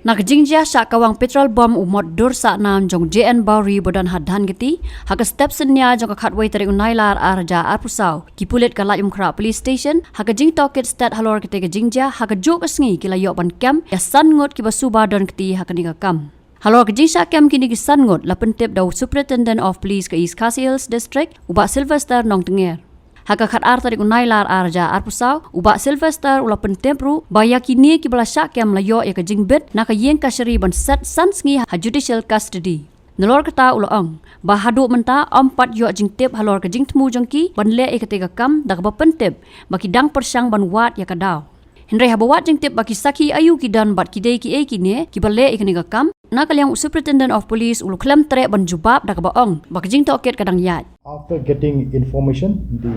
Nak jingjia sya Kawang Petrol bom umot dur sa nam jong JN Bawri bodan hadhan giti haka step senya jong khatway tari unailar arja arpusau ki Pulit ka layum khra police station haka Jingtohkit Sted halor kite ka jingjia haka juk Sngi ki layok ban kem ya san ngot ki basuba don kiti haka ni ka kam halor ka jingsha kem kini ki san ngot la pentip daw Superintendent of Police ka East Khasi Hills District uba Sylvester nong tenger haka khat ar tari unailar arja arpusau uba Sylvester ula pentempru baya kini ki bala syak kem layo ya ka jingbit na ka yeng ka shari ban set Sngi ha judicial custody nalor kata ulaang bahadu menta empat yo jingtip halor ka jingtmu jongki ban le e ketiga kam dak ba pentip baki dang persang ban wat ya ka daw Henry habawat jingtip baki saki ayu ki dan bat kidei ki e kini ki bale e kaniga kam na kalyang Superintendent of Police ulu klem tre ban jubab dak baong baki Jingtohkit kadang yat. After getting information, the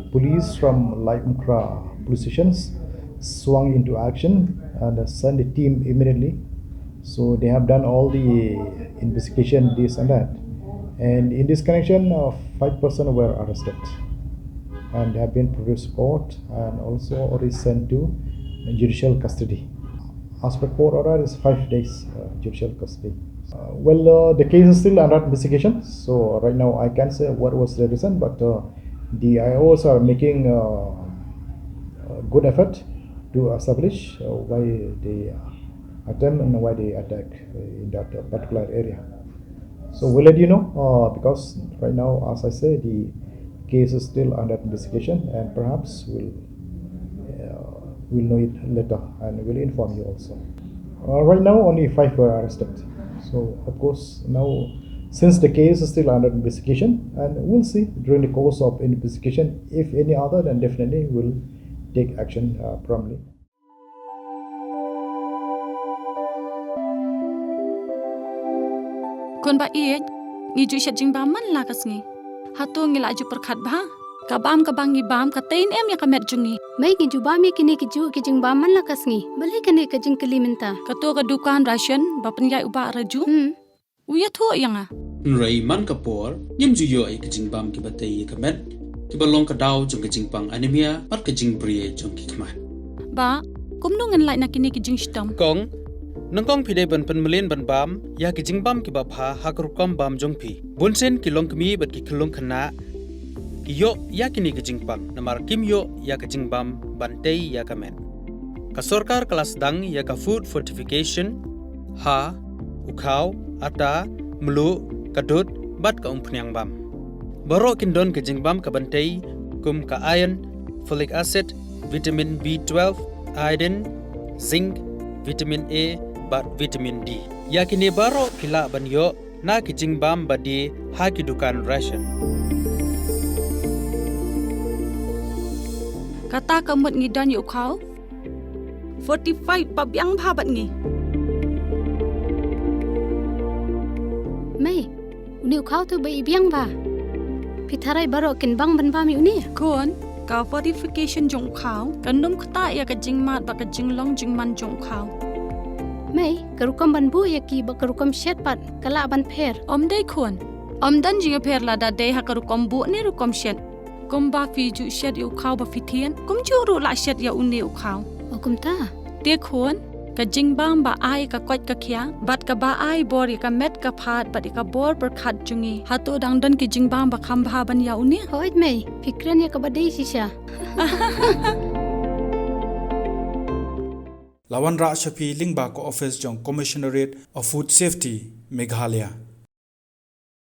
police from Laikmkra police stations swung into action and sent a team immediately. So they have done all the investigation, this and that. And in this connection, 5 persons were arrested and they have been produced to court and also already sent to judicial custody. As per court order, is 5 days judicial custody. The case is still under investigation. So right now I can't say what was the reason, but the IOs are making a good effort to establish why they attempt and why they attack in that particular area. So we'll let you know because right now, as I say, the case is still under investigation, and perhaps we'll know it later and we'll inform you also. Right now, only 5 were arrested. So, of course, now since the case is still under investigation, and we'll see during the course of investigation, if any other, then definitely we'll take action promptly. Kon ba iet, ngiju syat jing baman lah kasngi. Hatu ngila aju perkhat bah. Kabam kabang ngibam katain em ya kamet jungi. Mai ngiju bam ya kini kiju ki jing baman lah kasngi. Balik kini ke jing kelimenta. Katu ka dukan ration bapen yai uba raju. Uya thu yang ah. Nrai man kapor nyem juyo ai ke jing bam ki batai kamet. Ki balong ka daw jong ke jing pang anemia pat ke jing brie jong ki kmat. Ba, kumnu ngan lai na kini ki jing stam. Kong nangkong pide ban penmelin ban bam ya ki jing bam ki ba pha hakrukom bam jong pi. Bunsen ki long kmi bat ki kelong khana yo ya kini ke jingpang namar kim yo ya ke jingbam bantei ya kamen ka sarkar kelas dang ya ka food fortification ha ukhaw ata mlu kadut bat ka umpnyang bam baro kindon ke jingbam ka bantei kum ka iron folic acid vitamin B12 iodine zinc vitamin A bat vitamin D ya kini baro pila ban yo na ke jingbam badi ha ki dukan ration Kata kamut ngidan yu kau 45 babyang babat ngi. Mai, uni kau tu bai biang ba. Pitharai baro kin bang ban ba mi uni. Kon ka fortification jong kau kandum kata ya ka jing mat ba ka jing long jing man jong kau. Mai, karukam ban bu ya ki ba karukam shet pat kala ban pher. Om dai kon. Om dan jing pher la da dai ha karukom bu ni rukom shet. Kum ba fi ju shed yu khau ba fi thien kum ju ru la shed ya uni u khau o kum ta te khon ka jing bam ba ai ka kwat ka khya bat ka ba ai bor ka met ka phat bat ka bor per khat jungi hatu dang dan ki jing bam ba kham bha ban ya uni hoit mai fikran ya ka ba dei sisha Lawan Ra Shafi Lingba ko office jong Commissionerate of Food Safety Meghalaya